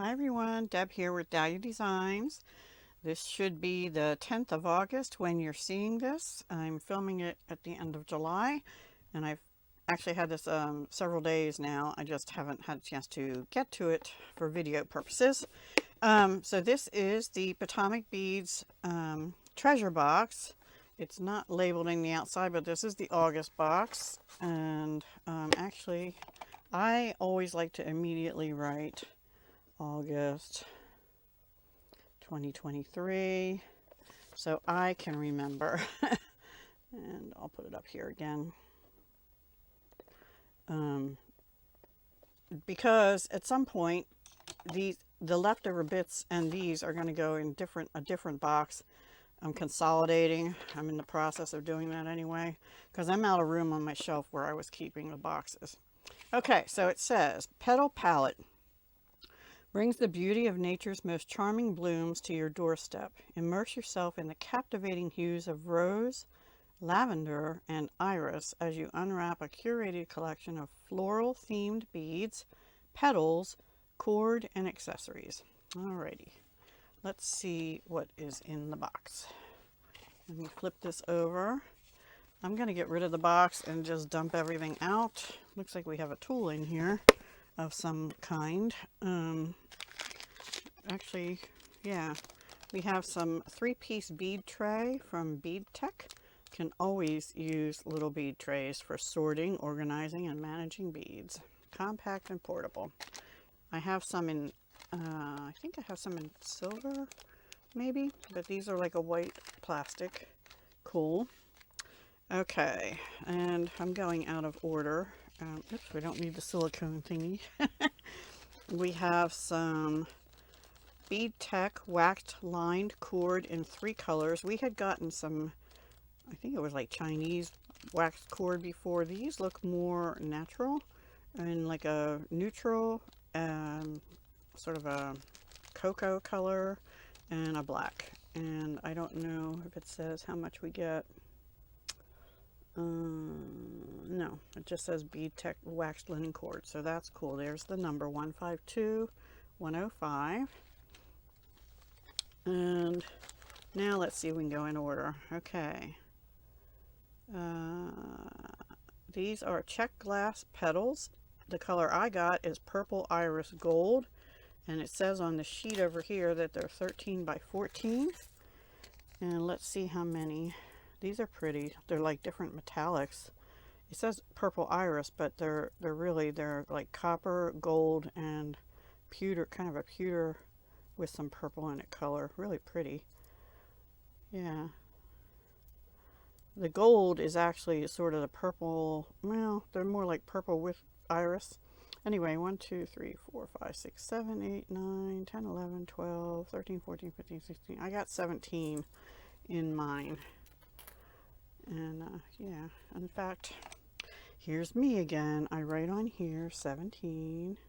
Hi everyone, Deb here with Dahlia Designs. This should be the 10th of August when you're seeing this. I'm filming it at the end of July, and I've actually had this several days now. I just haven't had a chance to get to it for video purposes. So this is the Potomac Beads treasure box. It's not labeled on the outside, but this is the August box. And actually, I always like to immediately write August 2023 so I can remember. And I'll put it up here again, because at some point the leftover bits and these are going to go in a different box. I'm consolidating. I'm in the process of doing that anyway because I'm out of room on my shelf where I was keeping the boxes. Okay, so it says Petal Palette brings the beauty of nature's most charming blooms to your doorstep. Immerse yourself in the captivating hues of rose, lavender, and iris as you unwrap a curated collection of floral-themed beads, petals, cord, and accessories. Alrighty, let's see what is in the box. Let me flip this over. I'm going to get rid of the box and just dump everything out. Looks like we have a tool in here of some kind. Actually, yeah, we have some 3-piece bead tray from Bead Tech. Can always use little bead trays for sorting, organizing, and managing beads. Compact and portable. I have some in, I think I have some in silver, maybe, but these are like a white plastic. Cool. Okay, and I'm going out of order. Oops, we don't need the silicone thingy. We have some Bead Tech waxed lined cord in 3 colors. We had gotten some, I think it was like Chinese waxed cord before. These look more natural and like a neutral, sort of a cocoa color and a black. And I don't know if it says how much we get. No, it just says Bead Tech waxed linen cord, so that's cool. There's the number 152105. And now let's see if we can go in order. Okay. These are check glass petals. The color I got is purple iris gold, and it says on the sheet over here that they're 13 by 14. And let's see how many. These are pretty. They're like different metallics. It says purple iris, but they're like copper, gold, and pewter, kind of a pewter with some purple in it color. Really pretty. Yeah. The gold is actually sort of the purple. Well, they're more like purple with iris. Anyway, 1, 2, 3, 4, 5, 6, 7, 8, 9, 10, 11, 12, 13, 14, 15, 16. I got 17 in mine. And yeah, in fact, here's me again. I write on here 17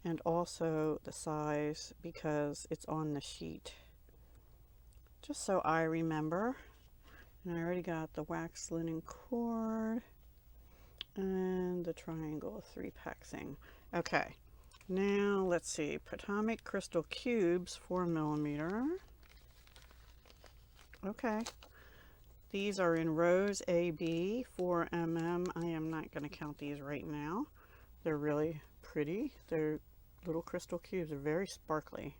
and also the size because it's on the sheet. Just so I remember. And I already got the wax linen cord and the triangle 3-pack thing. Okay, now let's see. Potomac crystal cubes, 4mm. Okay. These are in Rose AB, 4mm. I am not going to count these right now. They're really pretty. They're little crystal cubes. They're very sparkly.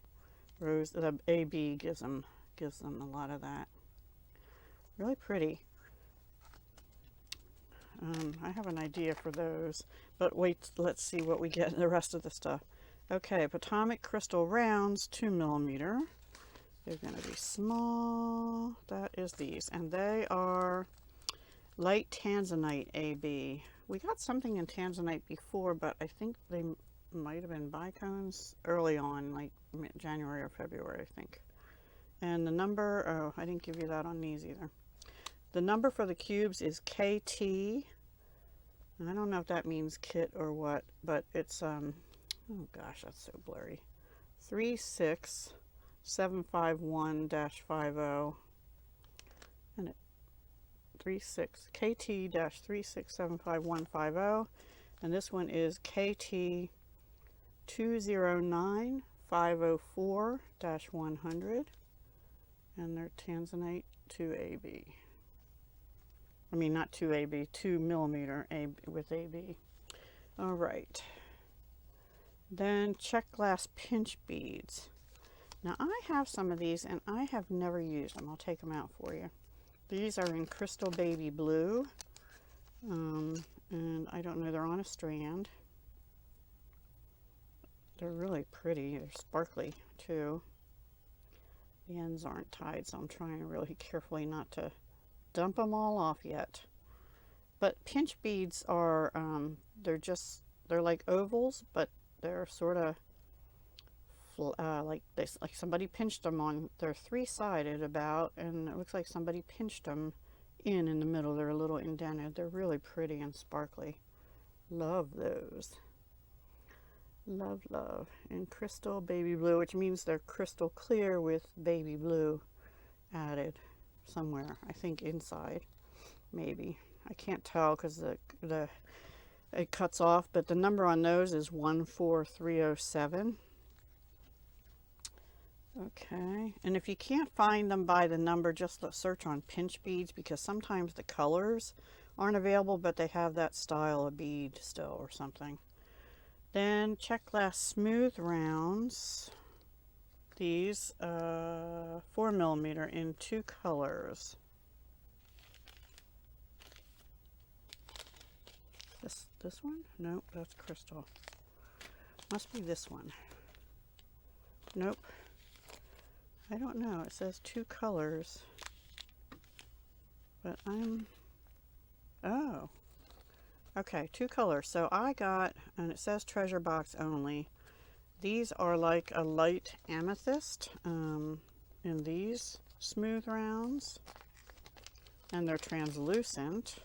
Rose, the AB gives them a lot of that. Really pretty. I have an idea for those, but wait, let's see what we get in the rest of the stuff. Okay, Potomac crystal rounds, 2mm. They're going to be small. That is these. And they are light tanzanite AB. We got something in tanzanite before, but I think they might have been bicones early on, like January or February, I think. And the number, oh, I didn't give you that on these either. The number for the cubes is KT. I don't know if that means kit or what, but it's, oh gosh, that's so blurry. 36751-50, and it 36KT-3675150, and this one is KT 209 504-100, and they're Tanzanite 2AB. I mean, not 2AB, 2 millimeter AB with AB. All right. Then check glass pinch beads. Now I have some of these and I have never used them. I'll take them out for you. These are in Crystal Baby Blue. And I don't know, they're on a strand. They're really pretty. They're sparkly too. The ends aren't tied, so I'm trying really carefully not to dump them all off yet. But pinch beads are, they're like ovals, but they're sort of like this, like somebody pinched them on. They're three-sided about, and it looks like somebody pinched them in the middle. They're a little indented. They're really pretty and sparkly. Love those. Love, love. And Crystal Baby Blue, which means they're crystal clear with baby blue added somewhere. I think inside, maybe. I can't tell because it cuts off, but the number on those is 14307. Okay, and if you can't find them by the number, just search on pinch beads, because sometimes the colors aren't available, but they have that style of bead still or something. Then check glass smooth rounds. These 4 millimeter in 2 colors. This one? Nope, that's crystal. Must be this one. Nope. I don't know. It says 2 colors. But oh. Okay, 2 colors. So I got, and it says treasure box only. These are like a light amethyst in these smooth rounds. And they're translucent.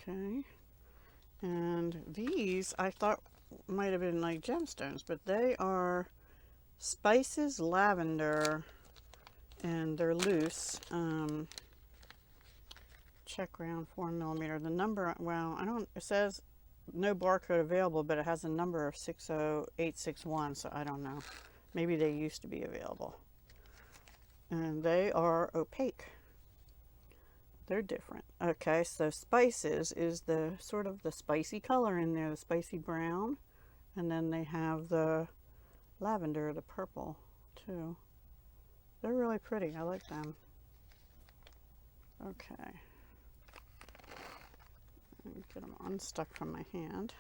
Okay. And these I thought might have been like gemstones, but they are spices lavender, and they're loose. Check round 4 millimeter. The number, well, it says no barcode available, but it has a number of 60861, so I don't know. Maybe they used to be available. And they are opaque. They're different. Okay, so spices is the sort of the spicy color in there, the spicy brown. And then they have the lavender, the purple, too. They're really pretty. I like them. Okay. Let me get them unstuck from my hand.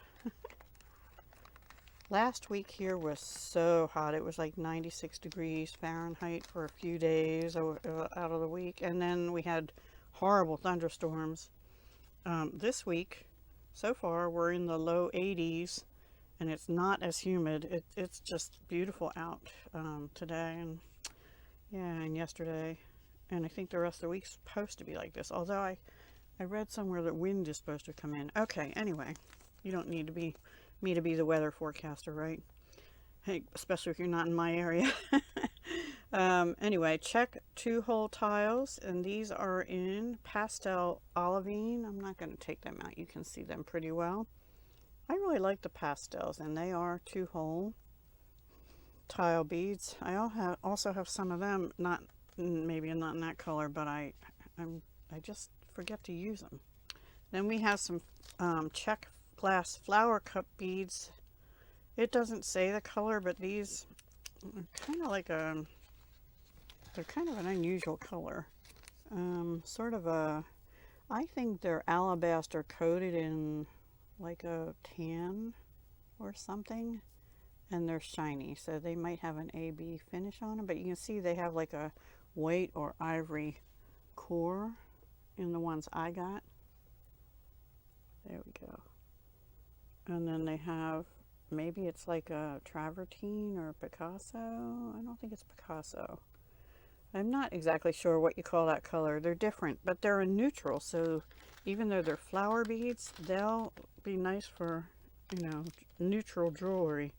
Last week here was so hot. It was like 96 degrees Fahrenheit for a few days out of the week. And then we had horrible thunderstorms. This week, so far, we're in the low 80s, and it's not as humid. It's just beautiful out today, and yeah, and yesterday, and I think the rest of the week's supposed to be like this. Although I read somewhere that wind is supposed to come in. Okay, anyway, you don't need to be me to be the weather forecaster, right? Hey, especially if you're not in my area. Anyway, check 2-hole tiles, and these are in pastel olivine. I'm not going to take them out. You can see them pretty well. I really like the pastels, and they are 2-hole tile beads. I also have some of them, maybe not in that color, but I just forget to use them. Then we have some check glass flower cup beads. It doesn't say the color, but these are kind of like they're kind of an unusual color. Sort of I think they're alabaster coated in like a tan or something, and they're shiny, so they might have an AB finish on them, but you can see they have like a white or ivory core in the ones I got. There we go. And then they have, maybe it's like a travertine or Picasso. I don't think it's Picasso. I'm not exactly sure what you call that color. They're different, but they're a neutral, so even though they're flower beads, they'll be nice for, you know, neutral jewelry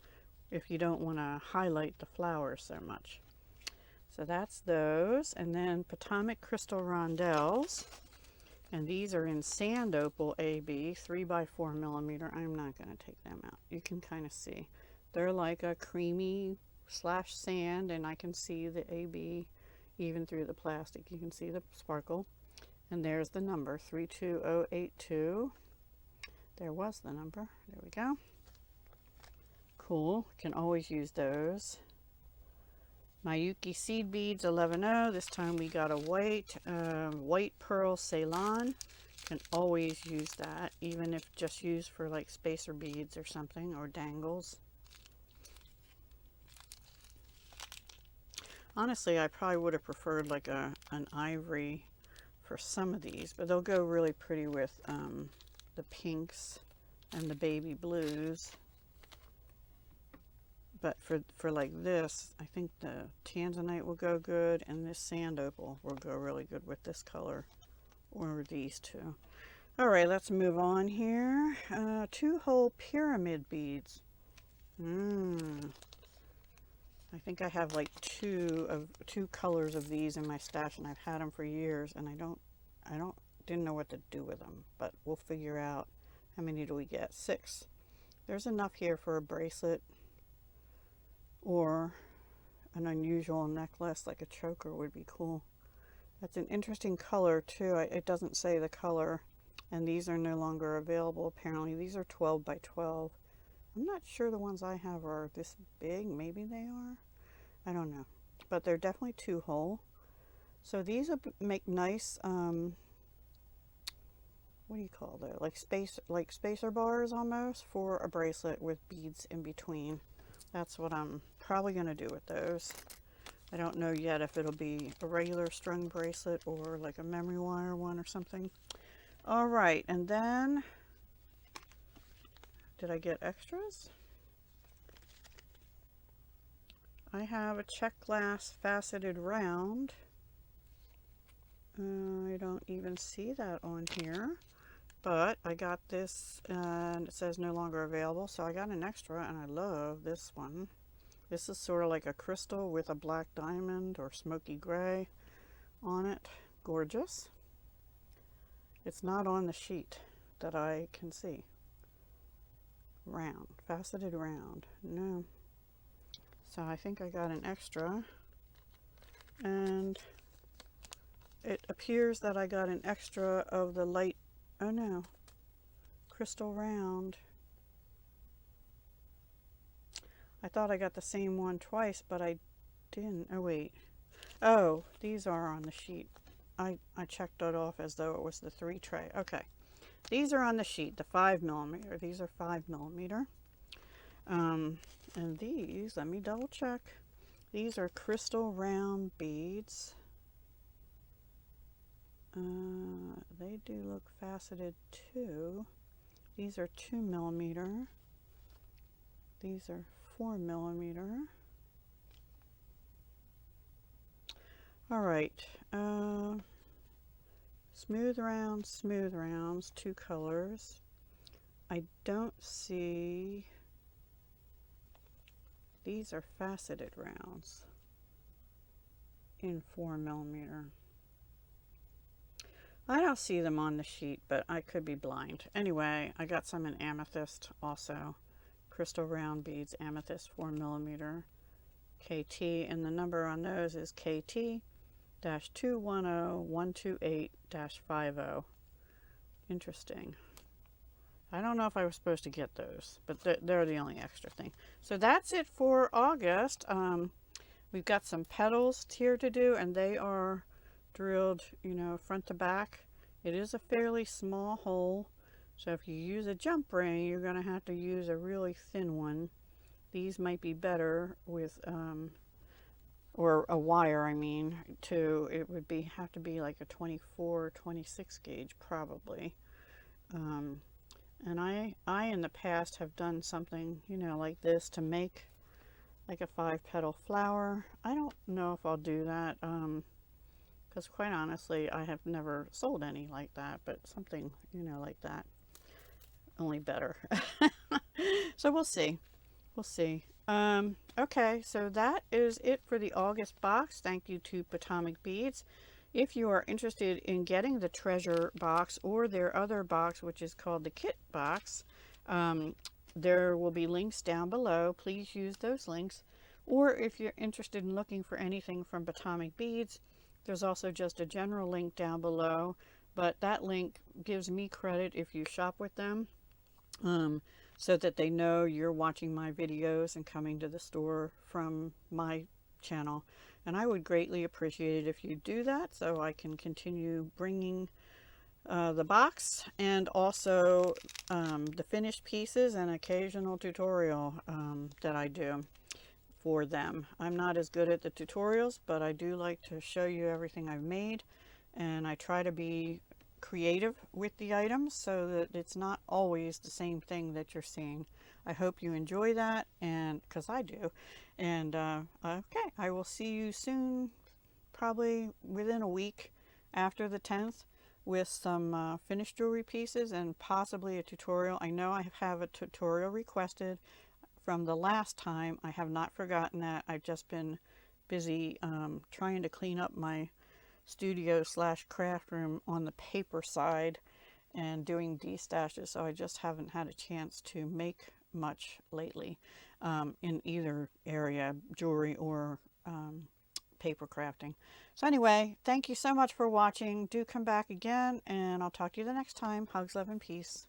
if you don't want to highlight the flowers so much. So that's those. And then Potomac crystal rondelles. And these are in Sand Opal AB, 3x4mm. I'm not going to take them out. You can kind of see. They're like a creamy slash sand, and I can see the AB even through the plastic. You can see the sparkle. And there's the number, 32082. There was the number. There we go. Cool. Can always use those. Mayuki seed beads 11.0. This time we got a white pearl Ceylon. Can always use that, even if just used for like spacer beads or something, or dangles. Honestly, I probably would have preferred like an ivory for some of these, but they'll go really pretty with the pinks and the baby blues. But for like this, I think the tanzanite will go good, and this sand opal will go really good with this color, or these two. All right, let's move on here. 2-hole pyramid beads. I think I have like two colors of these in my stash, and I've had them for years, and didn't know what to do with them, but we'll figure out. How many do we get? 6. There's enough here for a bracelet or an unusual necklace, like a choker would be cool. That's an interesting color too. It doesn't say the color, and these are no longer available apparently. These are 12x12. I'm not sure the ones I have are this big. Maybe they are. I don't know. But they're definitely 2-hole. So these will make nice, what do you call that? Like spacer bars almost for a bracelet with beads in between. That's what I'm probably going to do with those. I don't know yet if it'll be a regular strung bracelet or like a memory wire one or something. All right, and then did I get extras? I have a check glass faceted round. I don't even see that on here, but I got this and it says no longer available, so I got an extra, and I love this one. This is sort of like a crystal with a black diamond or smoky gray on it. Gorgeous. It's not on the sheet that I can see. Round, faceted round. No. So I think I got an extra, and it appears that I got an extra of the light, oh no, crystal round. I thought I got the same one twice, but I didn't. Oh wait. Oh, these are on the sheet. I checked it off as though it was the 3 tray. Okay. These are on the sheet, the 5mm. These are 5mm. And these, let me double check. These are crystal round beads. They do look faceted too. These are 2mm. These are 4mm. All right. Smooth rounds, 2 colors. I don't see. These are faceted rounds in 4mm. I don't see them on the sheet, but I could be blind. Anyway, I got some in amethyst also. Crystal round beads, amethyst, 4mm. KT, and the number on those is KT-210128-50. Interesting. I don't know if I was supposed to get those, but they're the only extra thing. So that's it for August. We've got some petals here to do, and they are drilled, you know, front to back. It is a fairly small hole, so if you use a jump ring, you're going to have to use a really thin one. These might be better with, or a wire, I mean, it would have to be like a 24, 26 gauge probably. And I in the past have done something, you know, like this to make like a 5-petal flower. I don't know if I'll do that, because quite honestly, I have never sold any like that, but something, you know, like that, only better. So we'll see. We'll see. Okay, so that is it for the August box. Thank you to Potomac Beads. If you are interested in getting the treasure box or their other box, which is called the kit box, there will be links down below. Please use those links. Or if you're interested in looking for anything from Potomac Beads, there's also just a general link down below, but that link gives me credit if you shop with them, so that they know you're watching my videos and coming to the store from my channel. And I would greatly appreciate it if you do that, so I can continue bringing the box and also the finished pieces and occasional tutorial that I do for them. I'm not as good at the tutorials, but I do like to show you everything I've made, and I try to be creative with the items so that it's not always the same thing that you're seeing. I hope you enjoy that, and because I do. And okay, I will see you soon, probably within a week after the 10th, with some finished jewelry pieces and possibly a tutorial. I know I have a tutorial requested from the last time. I have not forgotten that. I've just been busy trying to clean up my studio slash craft room on the paper side and doing destashes, so I just haven't had a chance to make much lately in either area, jewelry or paper crafting. So anyway, thank you so much for watching. Do come back again, and I'll talk to you the next time. Hugs, love, and peace.